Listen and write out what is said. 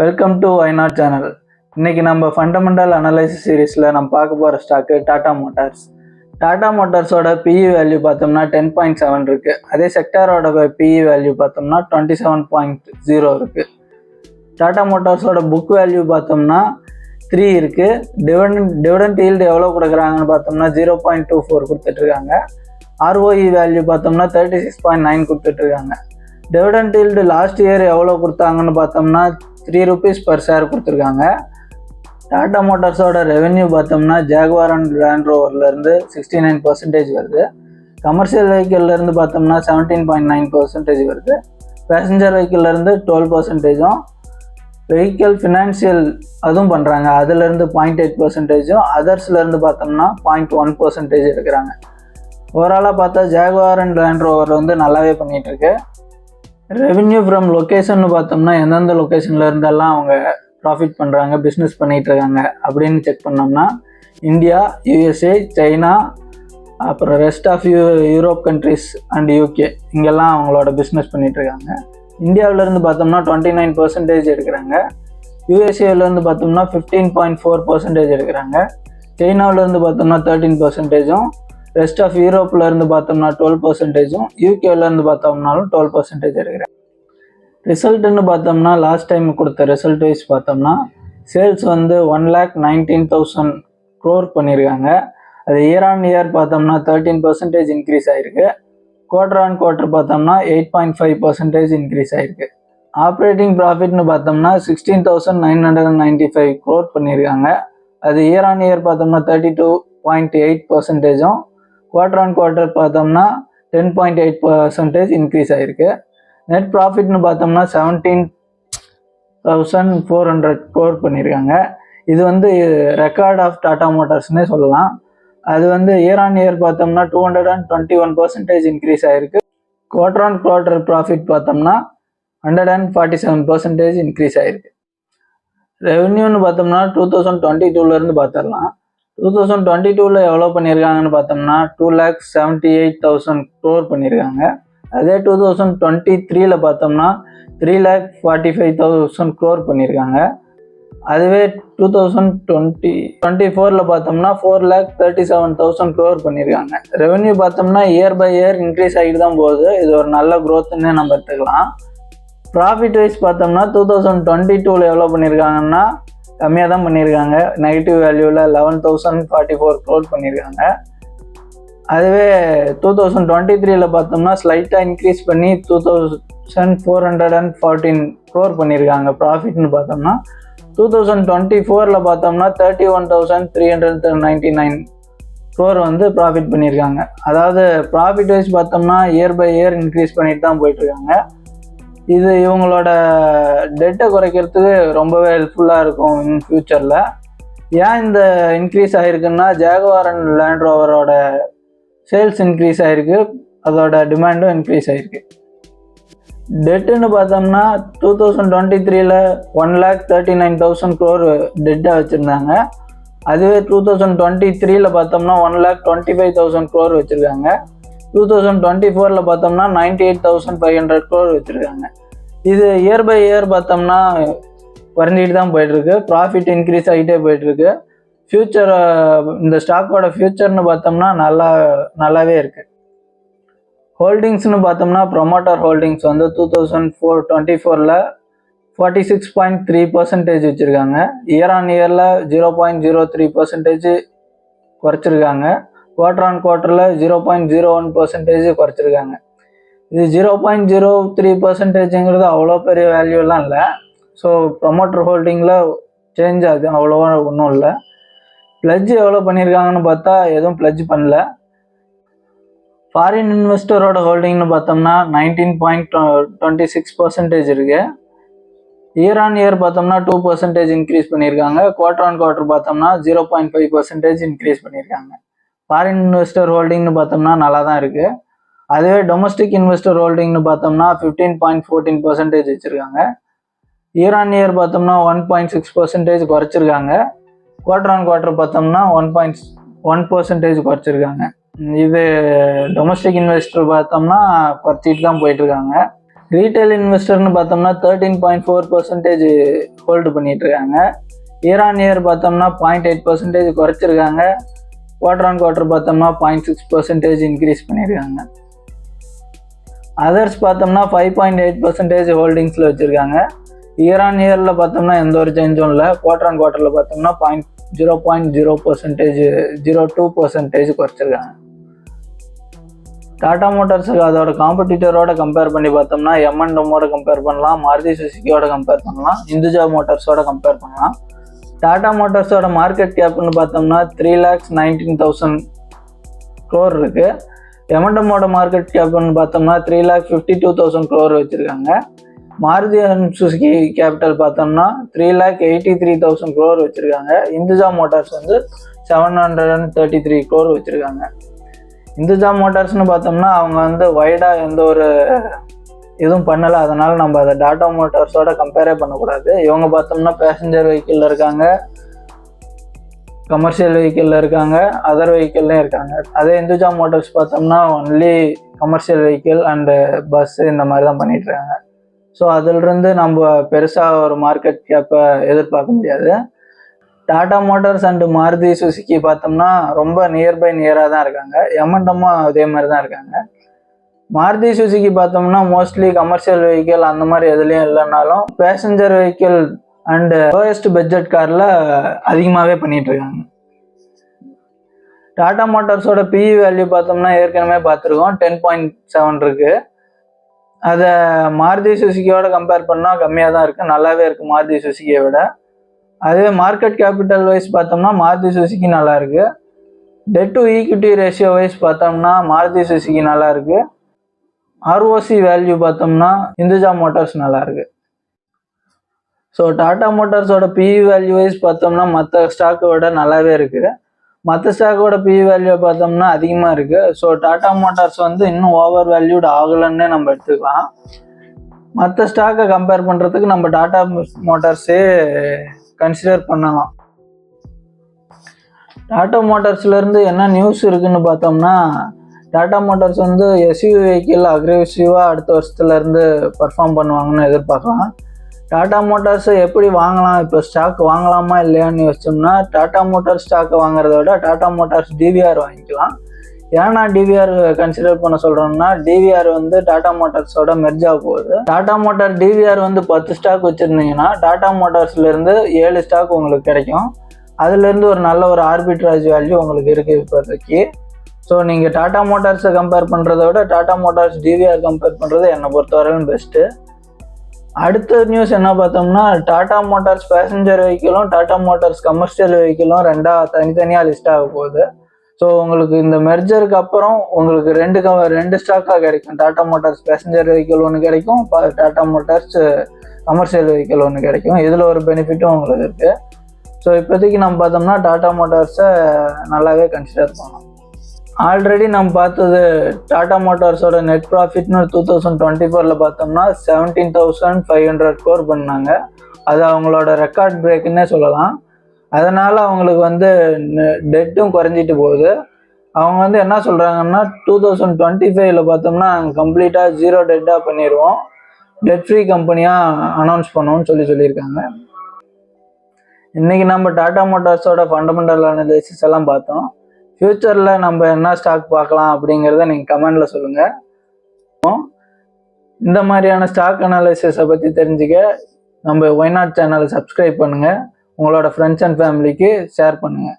Welcome to why not channel. இன்னைக்கு நம்ம fundamental analysis சீரீஸில் நம்ம பார்க்க போகிற ஸ்டாக்கு டாடா மோட்டார்ஸ். டாடா மோட்டார்ஸோட பிஇ வேல்யூ பார்த்தோம்னா 10.7 இருக்குது. அதே செக்டாரோட பிஇ வேல்யூ பார்த்தோம்னா 27.0 இருக்குது. டாடா மோட்டார்ஸோட புக் வேல்யூ பார்த்தோம்னா 3 இருக்குது. டிவிடெண்ட் ஈல்டு எவ்வளோ கொடுக்குறாங்கன்னு பார்த்தோம்னா 0.24 கொடுத்துட்ருக்காங்க. ஆர்ஓஇ வேல்யூ பார்த்தோம்னா 36.9 கொடுத்துட்ருக்காங்க. டிவிடெண்ட் ஈல்டு லாஸ்ட் இயர் எவ்வளோ கொடுத்தாங்கன்னு பார்த்தோம்னா 3 rupees பர் ஷேர் கொடுத்துருக்காங்க. டாடா மோட்டார்ஸோட ரெவென்யூ பார்த்தோம்னா ஜாகுவார் அண்ட் லேண்ட் ரோவர்லேருந்து 69% வருது. கமர்ஷியல் வெஹிக்கிள்லேருந்து பார்த்தோம்னா 17.9% வருது. பேசஞ்சர் வெஹிக்கிள்லேருந்து 12%, வெஹிக்கிள் ஃபினான்ஷியல் அதுவும் பண்ணுறாங்க, அதுலேருந்து 0.8%, அதர்ஸ்லேருந்து பார்த்தோம்னா 0.1% இருக்கிறாங்க. ஓவராலாக பார்த்தா ஜாகுவார் அண்ட் லேண்ட் ரோவர் வந்து நல்லாவே பண்ணிகிட்ருக்கு. ரெவென்யூ ஃப்ரம் லொக்கேஷன் பார்த்தோம்னா எந்தெந்த லொக்கேஷனில் இருந்தெல்லாம் அவங்க ப்ராஃபிட் பண்ணுறாங்க, பிஸ்னஸ் பண்ணிகிட்ருக்காங்க அப்படின்னு செக் பண்ணோம்னா இந்தியா, யூஎஸ்ஏ, சைனா, அப்புறம் rest of Europe countries and UK இங்கெல்லாம் அவங்களோட பிஸ்னஸ் பண்ணிகிட்ருக்காங்க. இந்தியாவிலேருந்து பார்த்தோம்னா 29% எடுக்கிறாங்க. யூஎஸ்ஏலேருந்து பார்த்தோம்னா 15.4% எடுக்கிறாங்க. சைனாவிலேருந்து பார்த்தோம்னா 13%, ரெஸ்ட் ஆஃப் யூரோப்லேருந்து பார்த்தோம்னா 12%, யூகேலேருந்து பார்த்தோம்னாலும் 12% எடுக்கிறேன். ரிசல்ட்டுன்னு பார்த்தோம்னா லாஸ்ட் டைம் கொடுத்த ரிசல்ட் வைஸ் பார்த்தோம்னா சேல்ஸ் வந்து 1,19,000 crore பண்ணியிருக்காங்க. அது இயர் ஆன் இயர் பார்த்தோம்னா 13% இன்க்ரீஸ் ஆகிருக்கு. குவார்டர் ஆன் குவார்டர் பார்த்தோம்னா 8.5% இன்க்ரீஸ் ஆகிருக்கு. ஆப்ரேட்டிங் ப்ராஃபிட்னு பார்த்தோம்னா 16,995 crore பண்ணியிருக்காங்க. அது இயர் ஆன் இயர் பார்த்தோம்னா 32.8%, குவார்டர் ஆன் குவார்டர் பார்த்தோம்னா 10.8% இன்க்ரீஸ் ஆகிருக்கு. நெட் ப்ராஃபிட்னு பார்த்தோம்னா 17,400 crore பண்ணியிருக்காங்க. இது வந்து ரெக்கார்ட் ஆஃப் டாடா மோட்டார்ஸ்னே சொல்லலாம். அது வந்து இயர் ஆன் இயர் பார்த்தோம்னா 221% இன்க்ரீஸ் ஆகிருக்கு. குவார்டர் ஆன் குவார்டர் ப்ராஃபிட் பார்த்தோம்னா 147% இன்க்ரீஸ் ஆகிருக்கு. ரெவென்யூன்னு பார்த்தோம்னா 2022 பார்த்துடலாம். 2022 எவ்வளோ பண்ணியிருக்காங்கன்னு பார்த்தோம்னா 2,78,000 crore பண்ணியிருக்காங்க. அதே 2023 பார்த்தோம்னா 3,45,000 crore பண்ணியிருக்காங்க. அதுவே 2024 பார்த்தோம்னா 4,37,000 crore பண்ணியிருக்காங்க. ரெவென்யூ பார்த்தோம்னா இயர் பை இயர் இன்க்ரீஸ் ஆகிட்டு தான் போகுது. இது ஒரு நல்ல க்ரோத்துன்னே நம்ம எடுத்துக்கலாம். ப்ராஃபிட் வைஸ் பார்த்தோம்னா 2022 எவ்வளோ பண்ணியிருக்காங்கன்னா கம்மியாக தான் பண்ணியிருக்காங்க. நெகட்டிவ் வேல்யூவில் 11,044 crore பண்ணியிருக்காங்க. அதுவே 2023 பார்த்தோம்னா ஸ்லைட்டாக இன்க்ரீஸ் பண்ணி 2,414 crore பண்ணியிருக்காங்க. ப்ராஃபிட்னு பார்த்தோம்னா 2024 பார்த்தோம்னா 31,399 crore வந்து ப்ராஃபிட் பண்ணியிருக்காங்க. அதாவது ப்ராஃபிட் வைஸ் பார்த்தோம்னா இயர் பை இயர் இன்க்ரீஸ் பண்ணிட்டு தான் போயிட்டுருக்காங்க. இது இவங்களோட டெட்டை குறைக்கிறதுக்கு ரொம்பவே ஹெல்ப்ஃபுல்லாக இருக்கும் இன் ஃப்யூச்சரில். ஏன் இந்த இன்க்ரீஸ் ஆகிருக்குன்னா ஜாகுவார் அண்ட் லேண்ட் ரோவரோட சேல்ஸ் இன்க்ரீஸ் ஆகிருக்கு, அதோட டிமாண்டும் இன்க்ரீஸ் ஆகிருக்கு. டெட்டுன்னு பார்த்தோம்னா 2023 1,39,000 crore டெட்டாக வச்சுருந்தாங்க. அதுவே 2023 பார்த்தோம்னா 1,25,000 crore வச்சுருக்காங்க. 2024 பார்த்தோம்னா 98,500 crore வச்சுருக்காங்க. இது இயர் பை இயர் பார்த்தோம்னா குறைஞ்சிட்டு தான் போயிட்டுருக்கு. ப்ராஃபிட் இன்க்ரீஸ் ஆகிட்டே போயிட்டுருக்கு. ஃப்யூச்சர் இந்த ஸ்டாக்கோட ஃப்யூச்சர்னு பார்த்தோம்னா நல்லாவே இருக்குது. ஹோல்டிங்ஸ்னு பார்த்தோம்னா ப்ரொமோட்டர் ஹோல்டிங்ஸ் வந்து 2024 46.3% வச்சுருக்காங்க. இயர் ஆன் இயரில் 0.03% குறைச்சிருக்காங்க. Quarter on குவார்ட்டரில் 0.01% குறைச்சிருக்காங்க. இது 0.03%ங்கிறது அவ்வளோ பெரிய வேல்யூலாம் இல்லை. ஸோ ப்ரொமோட்டர் ஹோல்டிங்கில் சேஞ்ச் ஆகுது, அவ்வளோவா ஒன்றும் இல்லை. ப்ளட்ஜ் எவ்வளோ பண்ணியிருக்காங்கன்னு பார்த்தா எதுவும் ப்ளட்ஜ் பண்ணல. ஃபாரின் இன்வெஸ்டரோட ஹோல்டிங்னு பார்த்தோம்னா 19.26% இருக்குது. இயர் ஆன் இயர் பார்த்தோம்னா 2% இன்க்ரீஸ் பண்ணியிருக்காங்க. குவார்டர் ஆன் குவார்ட்டர் பார்த்தோம்னா 0.5% இன்க்ரீஸ் பண்ணியிருக்காங்க. ஃபாரின் இன்வெஸ்டர் ஹோல்டிங்னு பார்த்தோம்னா நல்லா தான் இருக்குது. அதுவே டொமஸ்டிக் இன்வெஸ்டர் ஹோல்டிங்னு பார்த்தோம்னா 15.14% வச்சுருக்காங்க. இயர் ஆன் இயர் பார்த்தோம்னா 1.6% குறைச்சிருக்காங்க. குவார்டர் ஆன் குவார்ட்டர் பார்த்தோம்னா 1.1% குறைச்சிருக்காங்க. இது டொமஸ்டிக் இன்வெஸ்டர் பார்த்தோம்னா குறைச்சிட்டு தான் போயிட்டுருக்காங்க. ரீட்டைல் இன்வெஸ்டர்னு பார்த்தோம்னா 13.4% ஹோல்டு பண்ணிட்டு இருக்காங்க. இயர் ஆன் இயர் பார்த்தோம்னா 0.8% குறைச்சிருக்காங்க. குவார்டர் ஆன் குவார்டர் பார்த்தோம்னா 0.6% இன்க்ரீஸ் பண்ணியிருக்காங்க. அதர்ஸ் பார்த்தோம்னா 5.8% ஹோல்டிங்ஸில் வச்சுருக்காங்க. இயர் ஆன் இயரில் பார்த்தோம்னா எந்த ஒரு சேஞ்சும் இல்லை. குவார்டர் ஆன் குவார்ட்டரில் பார்த்தோம்னா 0.02% குறைச்சிருக்காங்க. டாடா மோட்டார்ஸுக்கு அதோட காம்படிட்டரோட கம்பேர் பண்ணி பார்த்தோம்னா M&Mஓட கம்பேர் பண்ணலாம், மாருதி சுசுக்கியோட கம்பேர் பண்ணலாம், இந்துஜா மோட்டார்ஸோட கம்பேர் பண்ணலாம். டாடா மோட்டார்ஸோட மார்க்கெட் கேப்னு பார்த்தோம்னா 3,19,000 crore இருக்குது. M&Mஓட மார்க்கெட் கேப்னு பார்த்தோம்னா 3,52,000 crore வச்சுருக்காங்க. மாருதி அண்ட் சுசுகி கேபிட்டல் பார்த்தோம்னா 3,83,000 crore வச்சுருக்காங்க. இந்துஜா மோட்டார்ஸ் வந்து 733 crore வச்சுருக்காங்க. இந்துஜா மோட்டார்ஸ்னு பார்த்தோம்னா அவங்க வந்து வைடாக எந்த ஒரு எதுவும் பண்ணலை. அதனால் நம்ம அதை டாடா மோட்டார்ஸோட கம்பேரே பண்ணக்கூடாது. இவங்க பார்த்தோம்னா பேசஞ்சர் வெஹிக்கிளில் இருக்காங்க, கமர்ஷியல் வெஹிக்கிளில் இருக்காங்க, அதர் வெஹிக்கிள்லையும் இருக்காங்க. அதே இந்துஜா மோட்டார்ஸ் பார்த்தோம்னா only commercial vehicle and bus இந்த மாதிரி தான் பண்ணிகிட்ருக்காங்க. ஸோ அதிலிருந்து நம்ம பெருசாக ஒரு மார்க்கெட் கேப்பை எதிர்பார்க்க முடியாது. Tata Motors and Maruti Suzuki பார்த்தோம்னா ரொம்ப நியராக தான் இருக்காங்க. M&M அதே மாதிரி தான் இருக்காங்க. மாருதி சுசுக்கி பார்த்தோம்னா மோஸ்ட்லி கமர்ஷியல் வெஹிக்கிள் அந்த மாதிரி எதுலேயும் இல்லைனாலும் passenger vehicle and lowest budget காரில் அதிகமாகவே பண்ணிகிட்ருக்காங்க. டாடா மோட்டார்ஸோட PE வேல்யூ பார்த்தோம்னா ஏற்கனவே பார்த்துருக்கோம், 10.7 இருக்குது. அதை மாருதி சுசுக்கியோட கம்பேர் பண்ணால் கம்மியாக தான் இருக்குது, நல்லாவே இருக்குது மாருதி சுசுக்கியை விட. அதே மார்க்கெட் கேபிட்டல் வைஸ் பார்த்தோம்னா மாருதி சுசுக்கி நல்லா இருக்குது. Debt to equity ratio wise பார்த்தோம்னா மாருதி சுசுக்கி நல்லா இருக்குது. ROC வேல்யூ பார்த்தோம்னா இந்துஜா மோட்டார்ஸ் நல்லா இருக்குது. ஸோ டாடா மோட்டார்ஸோட PE வேல்யூ வைஸ் பார்த்தோம்னா மற்ற ஸ்டாக்கை விட நல்லாவே இருக்குது. மற்ற ஸ்டாக்கோட PE வேல்யூ பார்த்தோம்னா அதிகமாக இருக்குது. ஸோ டாடா மோட்டார்ஸ் வந்து இன்னும் ஓவர் வேல்யூட் ஆகலைன்னே நம்ம எடுத்துக்கலாம். மற்ற ஸ்டாக்கை கம்பேர் பண்ணுறதுக்கு நம்ம டாடா மோட்டார்ஸே கன்சிடர் பண்ணலாம். டாடா மோட்டார்ஸ்லேருந்து என்ன நியூஸ் இருக்குதுன்னு பார்த்தோம்னா டாடா மோட்டார்ஸ் வந்து SUV வெஹிக்கிள் அக்ரெசிவாக அடுத்த வருஷத்துலேருந்து பர்ஃபார்ம் பண்ணுவாங்கன்னு எதிர்பார்க்கலாம். டாடா மோட்டார்ஸை எப்படி வாங்கலாம், இப்போ ஸ்டாக் வாங்கலாமா இல்லையான்னு யோசிச்சோம்னா டாடா மோட்டார்ஸ் ஸ்டாக்கை வாங்குறத விட டாடா மோட்டார்ஸ் DVR வாங்கிக்கலாம். ஏன்னா DVR கன்சிடர் பண்ண சொல்கிறோம்னா DVR வந்து டாடா மோட்டார்ஸோட மெர்ஜ் ஆக போகுது. டாடா மோட்டார் DVR வந்து 10 ஸ்டாக் வச்சுருந்தீங்கன்னா டாடா மோட்டார்ஸ்லேருந்து 7 ஸ்டாக் உங்களுக்கு கிடைக்கும். அதுலேருந்து ஒரு நல்ல ஒரு ஆர்பிட்ராஜ் வேல்யூ உங்களுக்கு இருக்குது இப்போதைக்கு. ஸோ நீங்கள் டாடா மோட்டார்ஸை கம்பேர் பண்ணுறத விட டாடா மோட்டார்ஸ் DVR கம்பேர் பண்ணுறது என்னை பொறுத்தவரையும் பெஸ்ட்டு. அடுத்த நியூஸ் என்ன பார்த்தோம்னா டாடா மோட்டார்ஸ் பேசஞ்சர் வெஹிக்கிளும் டாடா மோட்டார்ஸ் கமர்ஷியல் வெஹிக்கிளும் தனித்தனியாக லிஸ்ட் ஆக போகுது. ஸோ உங்களுக்கு இந்த மெர்ஜருக்கு அப்புறம் உங்களுக்கு ரெண்டு ஸ்டாக்காக கிடைக்கும். டாடா மோட்டார்ஸ் பேசஞ்சர் வெஹிக்கிள் ஒன்று கிடைக்கும், டாடா மோட்டார்ஸ் கமர்ஷியல் வெஹிக்கிள் ஒன்று கிடைக்கும். இதில் ஒரு பெனிஃபிட்டும் உங்களுக்கு இருக்குது. ஸோ இப்போதைக்கு நம்ம பார்த்தோம்னா டாடா மோட்டார்ஸை நல்லாவே கன்சிடர் பண்ணலாம். ஆல்ரெடி நம்ம பார்த்தது டாடா மோட்டார்ஸோட நெட் ப்ராஃபிட்னு 2024 பார்த்தோம்னா 17,500 crore பண்ணாங்க. அது அவங்களோட ரெக்கார்ட் பிரேக்குன்னே சொல்லலாம். அதனால் அவங்களுக்கு வந்து டெட்டும் குறைஞ்சிட்டு போகுது. அவங்க வந்து என்ன சொல்கிறாங்கன்னா 2025 பார்த்தோம்னா கம்ப்ளீட்டாக 0 டெட்டாக பண்ணிடுவோம், டெட் ஃப்ரீ கம்பெனியாக அனௌன்ஸ் பண்ணுவோம்னு சொல்லியிருக்காங்க. இன்றைக்கி நம்ம டாடா மோட்டார்ஸோட ஃபண்டமெண்டல் அனாலிசிஸ் எல்லாம் பார்த்தோம். ஃப்யூச்சரில் நம்ம என்ன ஸ்டாக் பார்க்கலாம் அப்படிங்கிறத நீங்கள் கமெண்டில் சொல்லுங்கள். இந்த மாதிரியான ஸ்டாக் அனாலிசிஸை பற்றி தெரிஞ்சுக்க நம்ம ஒய்நாட் சேனலை சப்ஸ்கிரைப் பண்ணுங்கள், உங்களோட ஃப்ரெண்ட்ஸ் அண்ட் ஃபேமிலிக்கு ஷேர் பண்ணுங்கள்.